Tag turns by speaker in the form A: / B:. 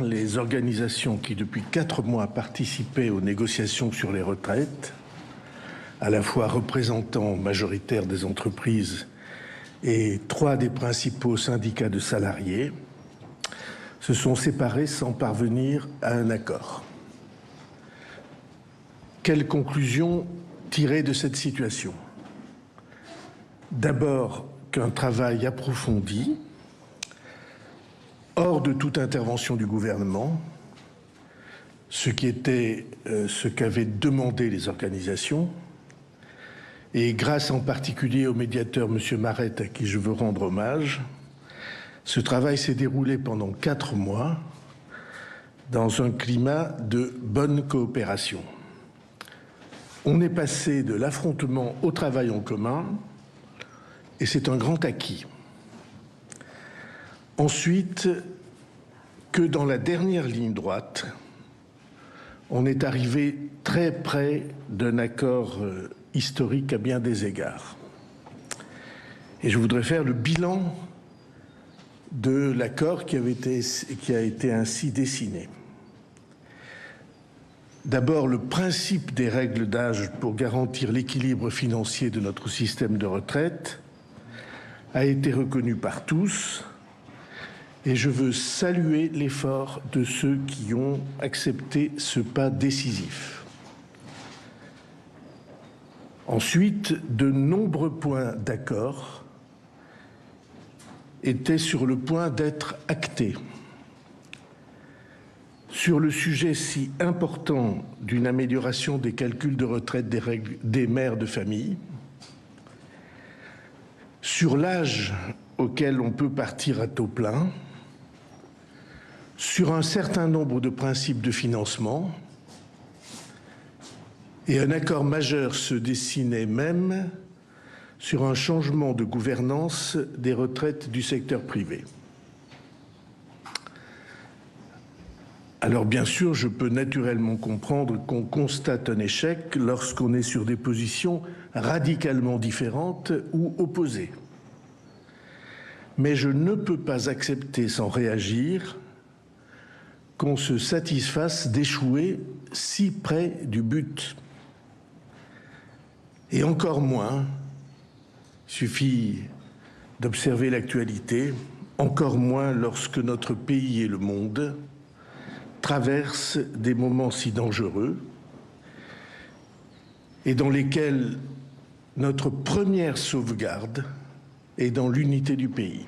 A: Les organisations qui, depuis 4 mois, participaient aux négociations sur les retraites, à la fois représentants majoritaires des entreprises et 3 des principaux syndicats de salariés, se sont séparés sans parvenir à un accord. Quelles conclusions tirer de cette situation? D'abord, qu'un travail approfondi, hors de toute intervention du gouvernement, ce qu'avaient demandé les organisations, et grâce en particulier au médiateur M. Maret, à qui je veux rendre hommage, ce travail s'est déroulé pendant 4 mois dans un climat de bonne coopération. On est passé de l'affrontement au travail en commun, et c'est un grand acquis. Ensuite, que dans la dernière ligne droite, on est arrivé très près d'un accord historique à bien des égards. Et je voudrais faire le bilan de l'accord qui a été ainsi dessiné. D'abord, le principe des règles d'âge pour garantir l'équilibre financier de notre système de retraite a été reconnu par tous, et je veux saluer l'effort de ceux qui ont accepté ce pas décisif. Ensuite, de nombreux points d'accord étaient sur le point d'être actés. Sur le sujet si important d'une amélioration des calculs de retraite des mères de famille, sur l'âge auquel on peut partir à taux plein, sur un certain nombre de principes de financement, et un accord majeur se dessinait même sur un changement de gouvernance des retraites du secteur privé. Alors bien sûr, je peux naturellement comprendre qu'on constate un échec lorsqu'on est sur des positions radicalement différentes ou opposées. Mais je ne peux pas accepter sans réagir qu'on se satisfasse d'échouer si près du but. Et encore moins, suffit d'observer l'actualité, encore moins lorsque notre pays et le monde traversent des moments si dangereux et dans lesquels notre première sauvegarde est dans l'unité du pays.